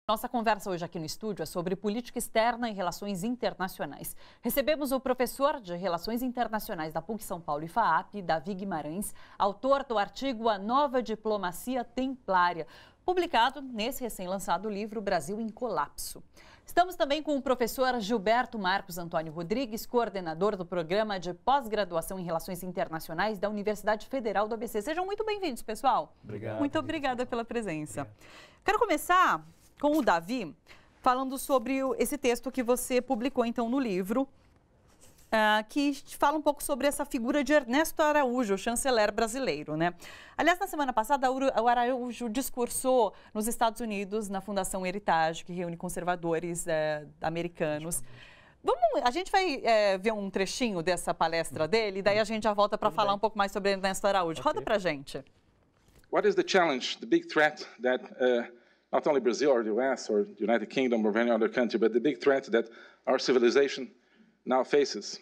Nossa conversa hoje aqui no estúdio é sobre política externa e relações internacionais. Recebemos o professor de Relações Internacionais da PUC São Paulo e FAAP, Davi Guimarães, autor do artigo A Nova Diplomacia Templária, publicado nesse recém-lançado livro Brasil em Colapso. Estamos também com o professor Gilberto Marcos Antônio Rodrigues, coordenador do Programa de Pós-Graduação em Relações Internacionais da Universidade Federal do ABC. Sejam muito bem-vindos, pessoal. Obrigado. Muito obrigada pela presença. Quero começar com o Davi, falando sobre esse texto que você publicou, então, no livro, que fala um pouco sobre essa figura de Ernesto Araújo, o chanceler brasileiro, né? Aliás, na semana passada, o Araújo discursou nos Estados Unidos, na Fundação Heritage, que reúne conservadores americanos. A gente vai ver um trechinho dessa palestra dele, daí a gente já volta para falar um pouco mais sobre Ernesto Araújo. Roda para a gente. What is the challenge, the big threat that not only Brazil or the US or the United Kingdom or any other country, but the big threat that our civilization now faces?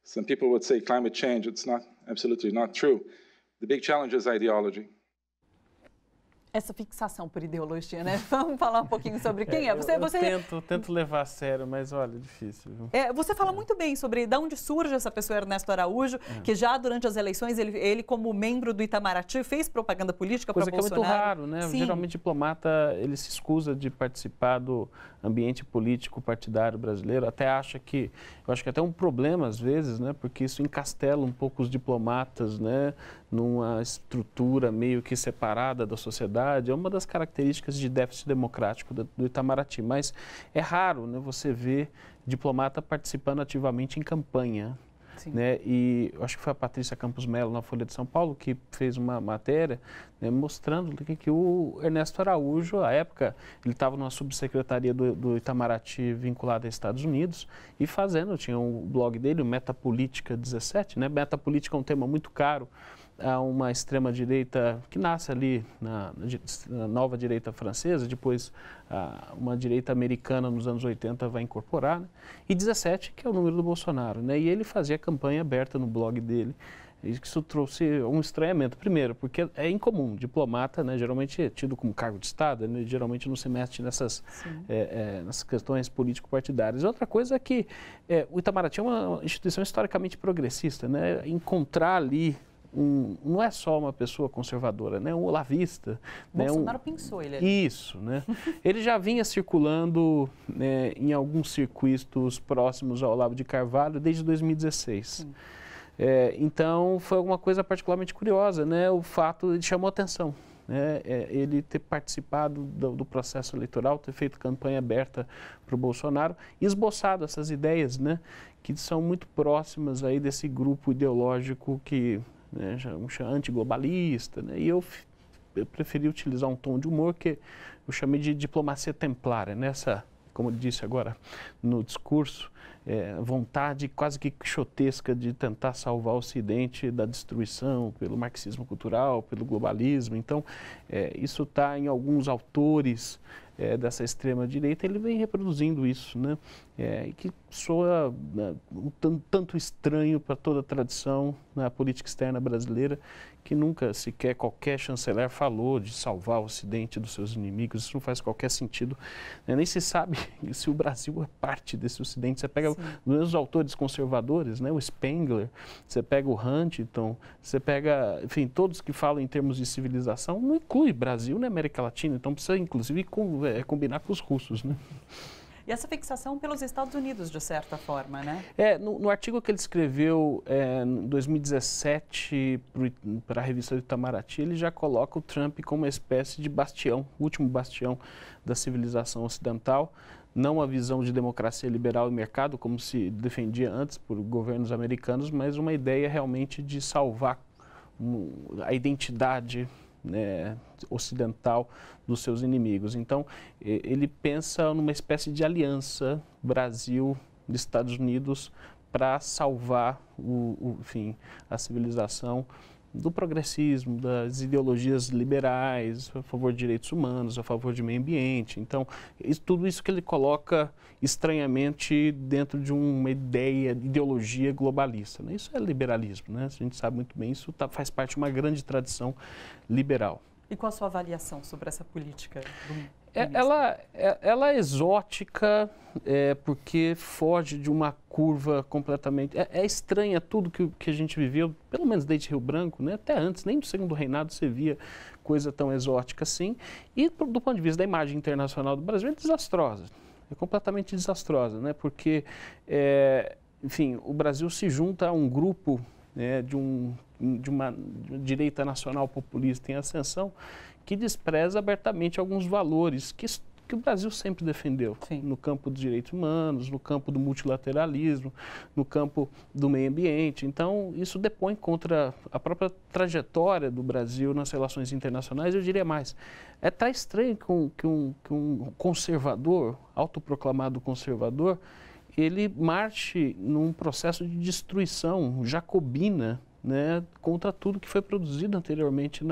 Some people would say climate change. It's not, absolutely not true. The big challenge is ideology. Essa fixação por ideologia, né? Vamos falar um pouquinho sobre quem é. Eu tento levar a sério, mas olha, difícil. Viu? Você fala muito bem sobre de onde surge essa pessoa, Ernesto Araújo, que já durante as eleições, ele como membro do Itamaraty, fez propaganda política para Bolsonaro. Coisa que é muito raro, né? Sim. Geralmente, diplomata, ele se escusa de participar do ambiente político partidário brasileiro, até acha que, eu acho que até um problema às vezes, né? Porque isso encastela um pouco os diplomatas, né? Numa estrutura meio que separada da sociedade, é uma das características de déficit democrático do Itamaraty, mas é raro, né, você ver diplomata participando ativamente em campanha. Né? E eu acho que foi a Patrícia Campos Melo, na Folha de São Paulo, que fez uma matéria, né, mostrando que o Ernesto Araújo, à época, ele estava numa subsecretaria do Itamaraty vinculada aos Estados Unidos e tinha um blog dele, o Metapolítica 17, né? Metapolítica é um tema muito caro a uma extrema-direita que nasce ali na nova direita francesa, depois uma direita americana nos anos 80 vai incorporar, né? E 17, que é o número do Bolsonaro, né? E ele fazia campanha aberta no blog dele. Isso trouxe um estranhamento. Primeiro, porque é incomum, diplomata, né, geralmente é tido como cargo de Estado, né, geralmente não se mete nessas questões político-partidárias. Outra coisa é que o Itamaraty é uma instituição historicamente progressista, né? Encontrar ali não é só uma pessoa conservadora, né? Um olavista. Bolsonaro pensou ele ali. Isso, né? Ele já vinha circulando, né, em alguns circuitos próximos ao Olavo de Carvalho desde 2016. Então, foi alguma coisa particularmente curiosa, né? O fato, ele chamou atenção. Né? Ele ter participado do processo eleitoral, ter feito campanha aberta para o Bolsonaro e esboçado essas ideias, né, que são muito próximas aí desse grupo ideológico que, né, antiglobalista, né? E eu preferi utilizar um tom de humor que eu chamei de diplomacia templária, nessa, como eu disse agora no discurso, vontade quase que quixotesca de tentar salvar o Ocidente da destruição pelo marxismo cultural, pelo globalismo. Então, isso está em alguns autores dessa extrema-direita, ele vem reproduzindo isso, né? Que soa um tanto estranho para toda a tradição na política externa brasileira, que nunca sequer qualquer chanceler falou de salvar o Ocidente dos seus inimigos. Isso não faz qualquer sentido, né? Nem se sabe se o Brasil é parte desse Ocidente. Você pega os autores conservadores, né? O Spengler, você pega o Huntington, você pega, enfim, todos que falam em termos de civilização, não inclui Brasil na América Latina, então precisa inclusive combinar com os russos, né? E essa fixação pelos Estados Unidos, de certa forma, né? No artigo que ele escreveu em 2017 para a revista do Itamaraty, ele já coloca o Trump como uma espécie de bastião, o último bastião da civilização ocidental, não a visão de democracia liberal e mercado, como se defendia antes por governos americanos, mas uma ideia realmente de salvar a identidade, né, ocidental dos seus inimigos. Então, ele pensa numa espécie de aliança Brasil-Estados Unidos para salvar enfim, a civilização do progressismo, das ideologias liberais, a favor de direitos humanos, a favor de meio ambiente. Então, tudo isso que ele coloca estranhamente dentro de uma ideologia globalista, né? Isso é liberalismo, né? A gente sabe muito bem, isso faz parte de uma grande tradição liberal. E qual a sua avaliação sobre essa política? Ela é exótica porque foge de uma curva completamente... É estranha tudo que a gente viveu, pelo menos desde Rio Branco, né? Até antes, nem do segundo reinado você via coisa tão exótica assim. E do ponto de vista da imagem internacional do Brasil, é desastrosa. É completamente desastrosa, né? Porque, enfim, o Brasil se junta a um grupo de uma direita nacional populista em ascensão que despreza abertamente alguns valores que o Brasil sempre defendeu. Sim. No campo dos direitos humanos, no campo do multilateralismo, no campo do meio ambiente. Então, isso depõe contra a própria trajetória do Brasil nas relações internacionais. Eu diria mais, tá estranho que um conservador, autoproclamado conservador, ele marche num processo de destruição jacobina, né, contra tudo que foi produzido anteriormente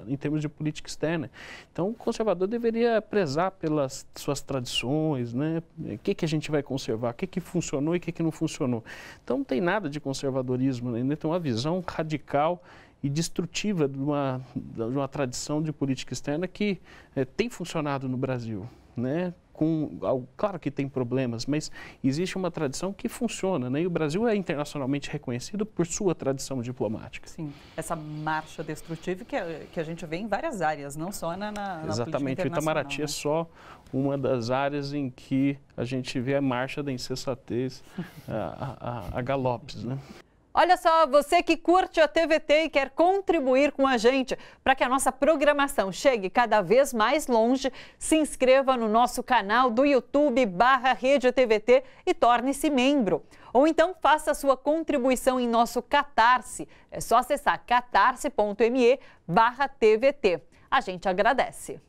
em termos de política externa. Então, o conservador deveria prezar pelas suas tradições, né, o que a gente vai conservar, o que funcionou e o que não funcionou. Então, não tem nada de conservadorismo, né, tem uma visão radical e destrutiva de uma tradição de política externa que tem funcionado no Brasil, né? Claro que tem problemas, mas existe uma tradição que funciona, né? E o Brasil é internacionalmente reconhecido por sua tradição diplomática. Sim, essa marcha destrutiva que a gente vê em várias áreas, não só na Exatamente, o Itamaraty, né? É só uma das áreas em que a gente vê a marcha da insensatez a galopes, né? Olha só, você que curte a TVT e quer contribuir com a gente para que a nossa programação chegue cada vez mais longe, se inscreva no nosso canal do YouTube/Rede TVT e torne-se membro. Ou então faça a sua contribuição em nosso Catarse. É só acessar catarse.me/TVT. A gente agradece.